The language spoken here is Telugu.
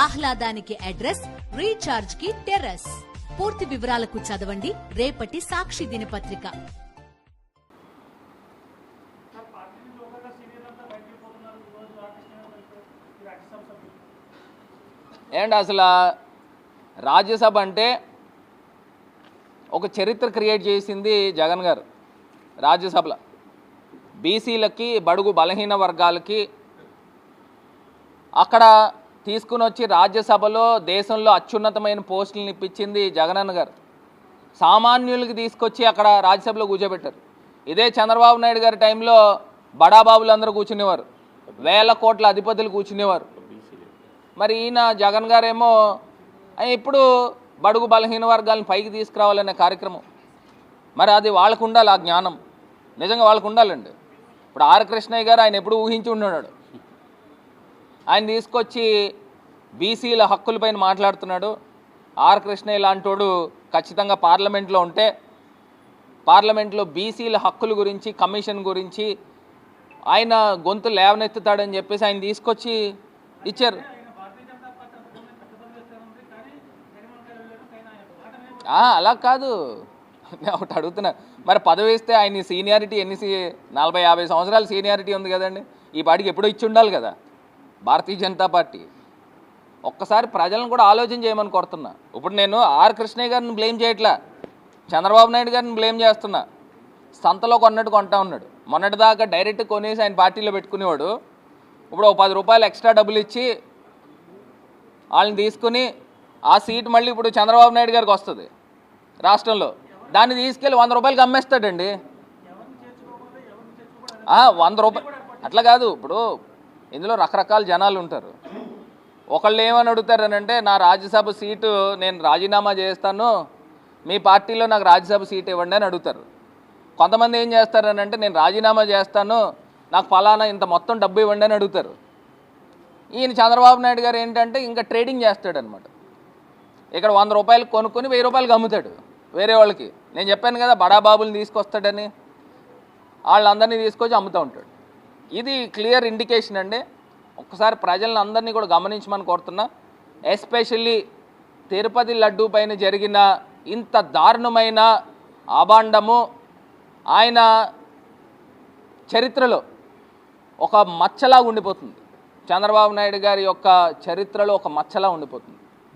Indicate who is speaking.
Speaker 1: ఆహ్లాదానికి అడ్రస్, రీఛార్జ్ కి టెర్రస్. పూర్తి వివరాలకు చదవండి రేపటి సాక్షి దినపత్రిక.
Speaker 2: అండ్ అసలు రాజ్యసభ అంటే ఒక చరిత్ర క్రియేట్ చేసింది జగన్ గారు. రాజ్యసభలో బీసీలకి, బడుగు బలహీన వర్గాలకి అక్కడ తీసుకుని వచ్చి రాజ్యసభలో దేశంలో అత్యున్నతమైన పోస్టులను ఇప్పించింది జగనన్న గారు. సామాన్యులకి తీసుకొచ్చి అక్కడ రాజ్యసభలో కూర్చోబెట్టారు. ఇదే చంద్రబాబు నాయుడు గారి టైంలో బడాబాబులు అందరూ కూర్చునేవారు, వేల కోట్ల అధిపతులు కూర్చునేవారు. మరి ఈయన జగన్ గారేమో ఇప్పుడు బడుగు బలహీన వర్గాలను పైకి తీసుకురావాలనే కార్యక్రమం. మరి అది వాళ్ళకు ఉండాలి, ఆ జ్ఞానం నిజంగా వాళ్ళకు ఉండాలండి. ఇప్పుడు ఆర్ కృష్ణయ్య గారు ఆయన ఎప్పుడు ఊహించి ఉన్నాడు. ఆయన తీసుకొచ్చి బీసీల హక్కులపైన మాట్లాడుతున్నాడు. ఆర్ కృష్ణయ్య లాంటోడు ఖచ్చితంగా పార్లమెంట్లో ఉంటే పార్లమెంట్లో బీసీల హక్కుల గురించి, కమిషన్ గురించి ఆయన గొంతు లేవనెత్తుతాడని చెప్పేసి ఆయన తీసుకొచ్చి ఇచ్చారు. అలా కాదు, నేను ఒకటి అడుగుతున్నా, మరి పదవి ఇస్తే ఆయన సీనియారిటీ ఎన్ని 40-50 సంవత్సరాల సీనియారిటీ ఉంది కదండి. ఈ పార్టీకి ఎప్పుడో ఇచ్చి ఉండాలి కదా భారతీయ జనతా పార్టీ. ఒక్కసారి ప్రజలను కూడా ఆలోచన చేయమని కోరుతున్నా. ఇప్పుడు నేను ఆర్ కృష్ణయ్య గారిని బ్లేమ్ చేయట్లా, చంద్రబాబు నాయుడు గారిని బ్లేమ్ చేస్తున్నా. సంతలో కొన్నట్టు కొంటా ఉన్నాడు. మొన్నటిదాకా డైరెక్ట్ కొనేసి ఆయన పార్టీలో పెట్టుకునేవాడు. ఇప్పుడు ఒక 10 రూపాయలు ఎక్స్ట్రా డబ్బులు ఇచ్చి వాళ్ళని తీసుకుని ఆ సీట్ మళ్ళీ ఇప్పుడు చంద్రబాబు నాయుడు గారికి వస్తుంది రాష్ట్రంలో. దాన్ని తీసుకెళ్ళి 100 రూపాయలకి అమ్మేస్తాడండి. 100 రూపాయలు అట్లా కాదు. ఇప్పుడు ఇందులో రకరకాల జనాలు ఉంటారు. ఒకళ్ళు ఏమని అడుగుతారనంటే, నా రాజ్యసభ సీటు నేను రాజీనామా చేస్తాను, మీ పార్టీలో నాకు రాజ్యసభ సీట్ ఇవ్వండి అని అడుగుతారు. కొంతమంది ఏం చేస్తారనంటే, నేను రాజీనామా చేస్తాను, నాకు ఫలానా ఇంత మొత్తం డబ్బు ఇవ్వండి అని అడుగుతారు. ఈయన చంద్రబాబు నాయుడు గారు ఏంటంటే ఇంకా ట్రేడింగ్ చేస్తాడనమాట. ఇక్కడ 100 రూపాయలు కొనుక్కొని 1000 రూపాయలకి అమ్ముతాడు వేరే వాళ్ళకి. నేను చెప్పాను కదా బడాబాబుని తీసుకొస్తాడని, వాళ్ళందరినీ తీసుకొచ్చి అమ్ముతూ ఉంటాడు. ఇది క్లియర్ ఇండికేషన్ అండి. ఒక్కసారి ప్రజలను అందరినీ కూడా గమనించమని కోరుతున్నా. ఎస్పెషల్లీ తిరుపతి లడ్డూ పైన జరిగిన ఇంత దారుణమైన అభాండము ఆయన చరిత్రలో ఒక మచ్చలా ఉండిపోతుంది. చంద్రబాబు నాయుడు గారి యొక్క చరిత్రలో ఒక మచ్చలా ఉండిపోతుంది.